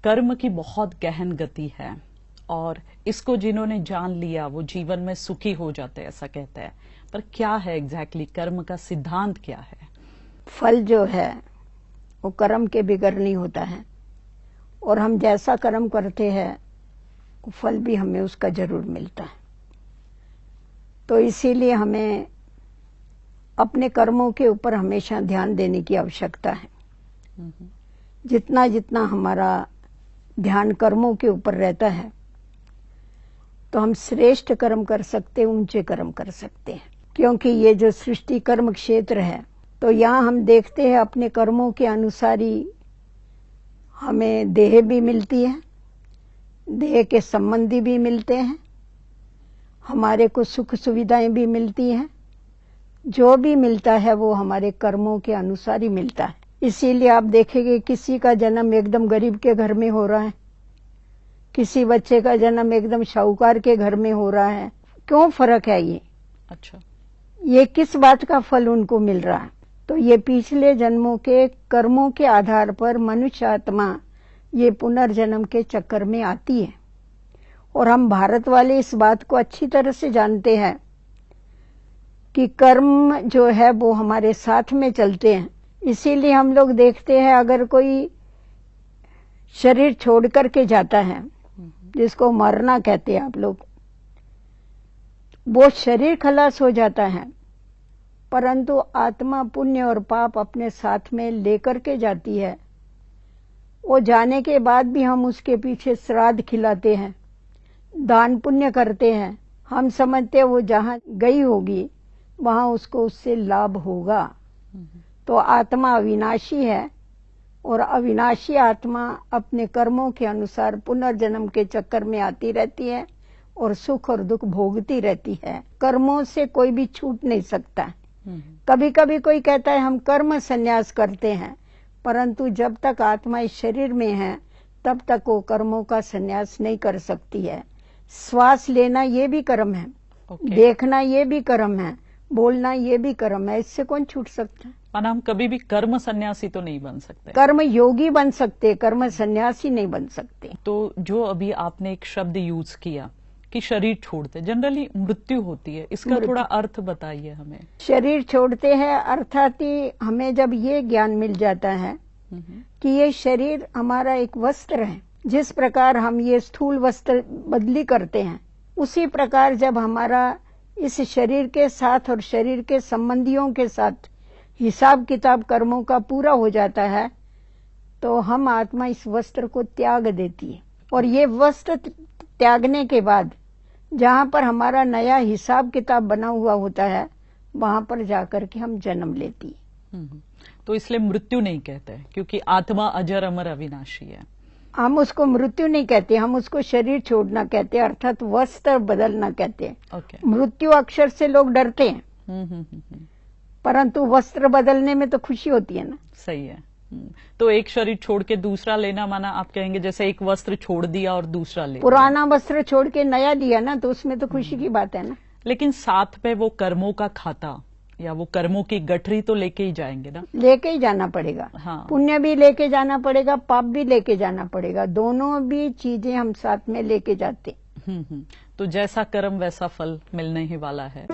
कर्म की बहुत गहन गति है और इसको जिन्होंने जान लिया वो जीवन में सुखी हो जाते हैं, ऐसा कहते हैं। पर क्या है एग्जैक्टली कर्म का सिद्धांत क्या है? फल जो है वो कर्म के बिगड़ नहीं होता है, और हम जैसा कर्म करते हैं वो फल भी हमें उसका जरूर मिलता है। तो इसीलिए हमें अपने कर्मों के ऊपर हमेशा ध्यान देने की आवश्यकता है। जितना जितना हमारा ध्यान कर्मों के ऊपर रहता है तो हम श्रेष्ठ कर्म कर सकते हैं, ऊंचे कर्म कर सकते हैं। क्योंकि ये जो सृष्टि कर्म क्षेत्र है, तो यहाँ हम देखते हैं अपने कर्मों के अनुसार ही हमें देह भी मिलती है, देह के संबंधी भी मिलते हैं, हमारे को सुख सुविधाएं भी मिलती हैं। जो भी मिलता है वो हमारे कर्मों के अनुसार ही मिलता है। इसीलिए आप देखेंगे किसी का जन्म एकदम गरीब के घर में हो रहा है, किसी बच्चे का जन्म एकदम शाहूकार के घर में हो रहा है। क्यों फर्क है ये? अच्छा, ये किस बात का फल उनको मिल रहा है? तो ये पिछले जन्मों के कर्मों के आधार पर मनुष्य आत्मा ये पुनर्जन्म के चक्कर में आती है। और हम भारत वाले इस बात को अच्छी तरह से जानते हैं कि कर्म जो है वो हमारे साथ में चलते हैं। इसीलिए हम लोग देखते हैं अगर कोई शरीर छोड़ करके जाता है, जिसको मरना कहते हैं आप लोग, वो शरीर खलास हो जाता है, परंतु आत्मा पुण्य और पाप अपने साथ में लेकर के जाती है। वो जाने के बाद भी हम उसके पीछे श्राद्ध खिलाते हैं, दान पुण्य करते हैं। हम समझते हैं वो जहां गई होगी वहां उसको उससे लाभ होगा। तो आत्मा अविनाशी है और अविनाशी आत्मा अपने कर्मों के अनुसार पुनर्जन्म के चक्कर में आती रहती है और सुख और दुख भोगती रहती है। कर्मों से कोई भी छूट नहीं सकता। कभी कभी कोई कहता है हम कर्म संन्यास करते हैं, परंतु जब तक आत्मा इस शरीर में है तब तक वो कर्मों का संन्यास नहीं कर सकती है। श्वास लेना ये भी कर्म है, देखना ये भी कर्म है, बोलना ये भी कर्म है। इससे कौन छूट सकता है? माना हम कभी भी कर्म सन्यासी तो नहीं बन सकते। कर्म योगी बन सकते, कर्म सन्यासी नहीं बन सकते। तो जो अभी आपने एक शब्द यूज किया कि शरीर छोड़ते, जनरली मृत्यु होती है, इसका थोड़ा अर्थ बताइए हमें। शरीर छोड़ते हैं अर्थात ही हमें जब ये ज्ञान मिल जाता है कि ये शरीर हमारा एक वस्त्र है, जिस प्रकार हम ये स्थूल वस्त्र बदली करते हैं, उसी प्रकार जब हमारा इस शरीर के साथ और शरीर के संबंधियों के साथ हिसाब किताब कर्मों का पूरा हो जाता है, तो हम आत्मा इस वस्त्र को त्याग देती है। और ये वस्त्र त्यागने के बाद जहां पर हमारा नया हिसाब किताब बना हुआ होता है, वहां पर जाकर के हम जन्म लेती है। तो इसलिए मृत्यु नहीं कहते हैं, क्योंकि आत्मा अजर अमर अविनाशी है। हम उसको मृत्यु नहीं कहते, हम उसको शरीर छोड़ना कहते हैं, अर्थात वस्त्र बदलना कहते हैं। मृत्यु अक्षर से लोग डरते हैं, परंतु वस्त्र बदलने में तो खुशी होती है ना। सही है। तो एक शरीर छोड़ के दूसरा लेना, माना आप कहेंगे जैसे एक वस्त्र छोड़ दिया और दूसरा ले, पुराना वस्त्र छोड़ के नया लिया ना, तो उसमें तो खुशी की बात है ना। लेकिन साथ में वो कर्मों का खाता या वो कर्मों की गठरी तो लेके ही जाएंगे ना। लेके ही जाना पड़ेगा। हाँ। पुण्य भी लेके जाना पड़ेगा, पाप भी लेके जाना पड़ेगा, दोनों भी चीजें हम साथ में लेके जाते। तो जैसा कर्म वैसा फल मिलने ही वाला है।